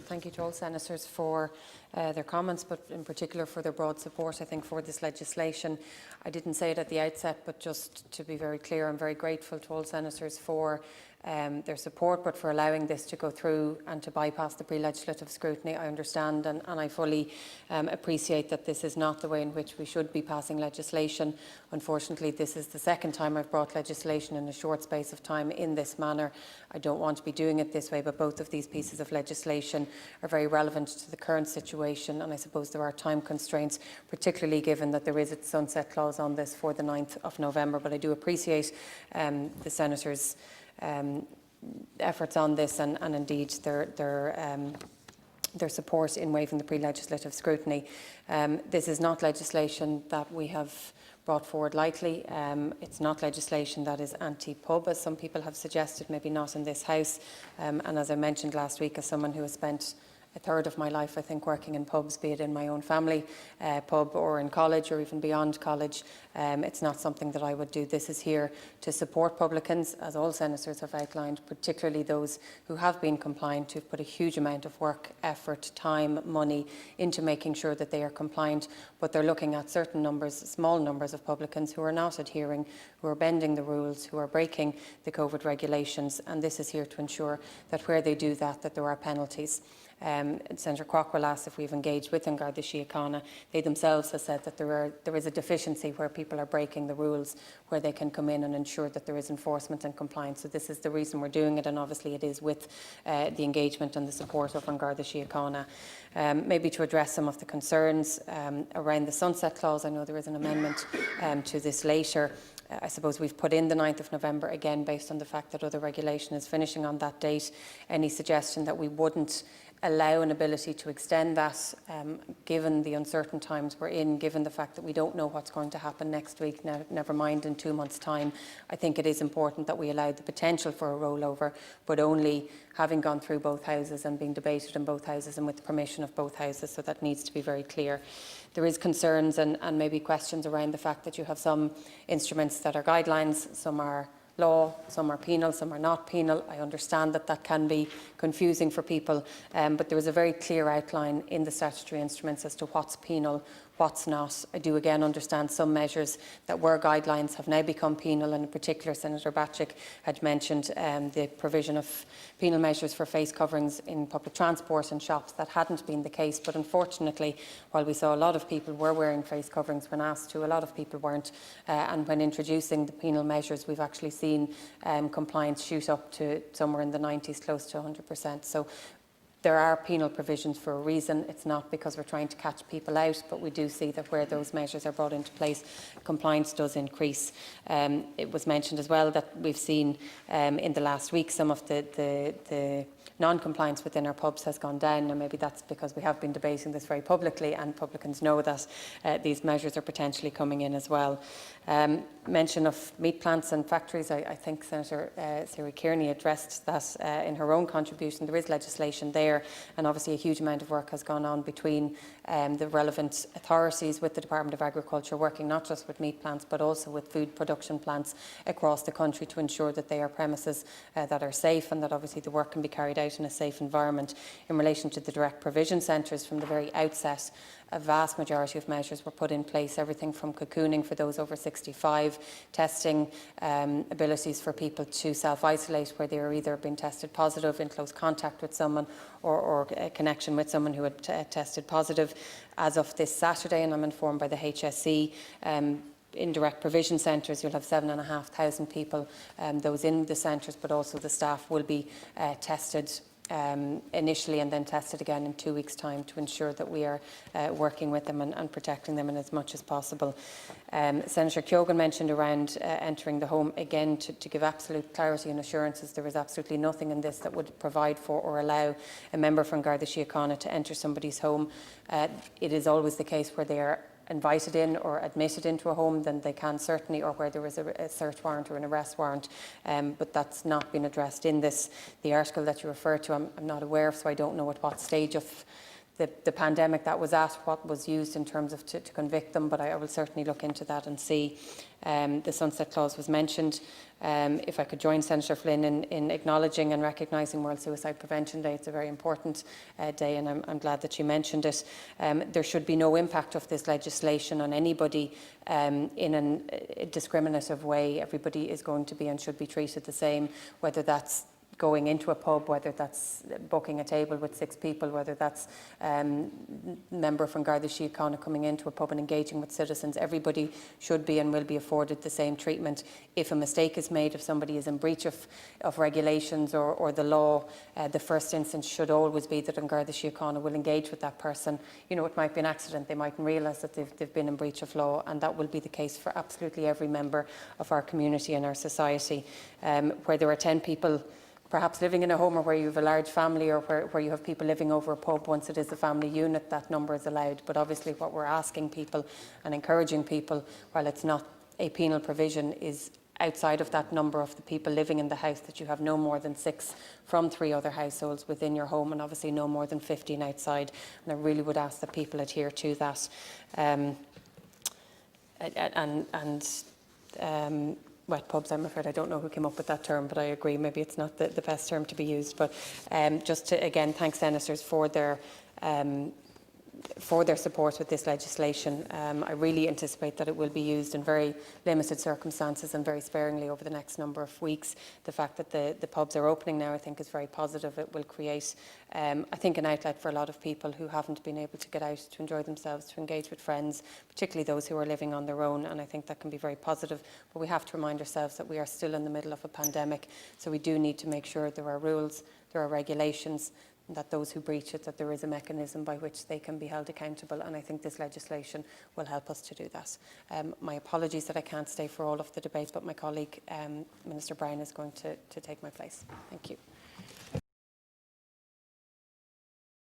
thank you to all senators for their comments, but in particular for their broad support, I think, for this legislation. I didn't say it at the outset, but just to be very clear, I'm very grateful to all senators for their support, but for allowing this to go through and to bypass the pre-legislative scrutiny. I understand and I fully appreciate that this is not the way in which we should be passing legislation. Unfortunately, this is the second time I've brought legislation in a short space of time in this manner. I don't want to be doing it this way, but both of these pieces of legislation are very relevant to the current situation, and I suppose there are time constraints, particularly given that there is a sunset clause on this for the 9th of November. But I do appreciate the senators' efforts on this and indeed their support in waiving the pre-legislative scrutiny. This is not legislation that we have brought forward lightly. It's not legislation that is anti-pub, as some people have suggested, maybe not in this House. And as I mentioned last week, as someone who has spent a third of my life, I think, working in pubs, be it in my own family pub or in college or even beyond college, it's not something that I would do. This is here to support publicans, as all senators have outlined, particularly those who have been compliant, who've put a huge amount of work, effort, time, money into making sure that they are compliant, but they're looking at certain numbers, small numbers of publicans who are not adhering, who are bending the rules, who are breaking the COVID regulations, and this is here to ensure that where they do that, that there are penalties. Senator Cockrell asked if we've engaged with Garda Síochána. They themselves have said that there is a deficiency where people are breaking the rules, where they can come in and ensure that there is enforcement and compliance. So this is the reason we're doing it, and obviously it is with the engagement and the support of Garda Síochána. Maybe to address some of the concerns around the sunset clause, I know there is an amendment to this later. I suppose we've put in the 9th of November again based on the fact that other regulation is finishing on that date. Any suggestion that we wouldn't allow an ability to extend that, given the uncertain times we're in, given the fact that we don't know what's going to happen next week, never mind in 2 months' time, I think it is important that we allow the potential for a rollover, but only having gone through both houses and being debated in both houses and with the permission of both houses, so that needs to be very clear. There is concerns and maybe questions around the fact that you have some instruments that are guidelines, some are law, some are penal, some are not penal. I understand that that can be confusing for people, but there is a very clear outline in the statutory instruments as to what's penal, what's not. I do again understand some measures that were guidelines have now become penal, and in particular Senator Batchick had mentioned the provision of penal measures for face coverings in public transport and shops. That hadn't been the case, but unfortunately, while we saw a lot of people were wearing face coverings when asked to, a lot of people weren't, and when introducing the penal measures, we've actually seen compliance shoot up to somewhere in the 90s, close to 100%. So there are penal provisions for a reason. It's not because we're trying to catch people out, but we do see that where those measures are brought into place, compliance does increase. It was mentioned as well that we've seen in the last week some of the non-compliance within our pubs has gone down, and maybe that's because we have been debating this very publicly and publicans know that these measures are potentially coming in as well. Mention of meat plants and factories, I think Senator Seamus Kearney addressed that in her own contribution. There is legislation there, and obviously a huge amount of work has gone on between the relevant authorities, with the Department of Agriculture, working not just with meat plants but also with food production plants across the country to ensure that they are premises that are safe and that obviously the work can be carried out in a safe environment. In relation to the direct provision centres, from the very outset, a vast majority of measures were put in place, everything from cocooning for those over 65, testing abilities for people to self-isolate where they are either been tested positive in close contact with someone or a connection with someone who had tested positive. As of this Saturday, and I'm informed by the HSE, in direct provision centres, you'll have 7,500 people, those in the centres, but also the staff will be tested initially and then tested again in 2 weeks' time to ensure that we are working with them and protecting them in as much as possible. Senator Keoghan mentioned around entering the home. Again, to give absolute clarity and assurances, there is absolutely nothing in this that would provide for or allow a member from Garda Síochána to enter somebody's home. It is always the case where they are invited in or admitted into a home, then they can certainly, or where there is a search warrant or an arrest warrant, but that's not been addressed in this. The article that you refer to, I'm not aware of, so I don't know at what stage of the pandemic that was at, what was used in terms of to convict them, but I will certainly look into that and see. The sunset clause was mentioned. If I could join Senator Flynn in acknowledging and recognising World Suicide Prevention Day. It's a very important day, and I'm glad that you mentioned it. There should be no impact of this legislation on anybody in a discriminative way. Everybody is going to be and should be treated the same, whether that's going into a pub, whether that's booking a table with 6 people, whether that's member from Garda Síochána coming into a pub and engaging with citizens. Everybody should be and will be afforded the same treatment. If a mistake is made, if somebody is in breach of regulations or the law, the first instance should always be that Garda Síochána will engage with that person. You know, it might be an accident, they mightn't realise that they've been in breach of law, and that will be the case for absolutely every member of our community and our society. Where there are 10 people perhaps living in a home, or where you have a large family, or where you have people living over a pub, once it is a family unit, that number is allowed. But obviously what we're asking people and encouraging people, while it's not a penal provision, is outside of that number of the people living in the house, that you have no more than 6 from 3 other households within your home, and obviously no more than 15 outside. And I really would ask that people adhere to that. Wet pubs, I'm afraid I don't know who came up with that term, but I agree maybe it's not the best term to be used. But just to again thank senators for their support with this legislation. I really anticipate that it will be used in very limited circumstances and very sparingly over the next number of weeks. The fact that the pubs are opening now, I think, is very positive. It will create, I think, an outlet for a lot of people who haven't been able to get out to enjoy themselves, to engage with friends, particularly those who are living on their own, and I think that can be very positive. But we have to remind ourselves that we are still in the middle of a pandemic, so we do need to make sure there are rules, there are regulations, that those who breach it, that there is a mechanism by which they can be held accountable, and I think this legislation will help us to do that. My apologies that I can't stay for all of the debate, but my colleague, Minister Brown, is going to take my place. Thank you.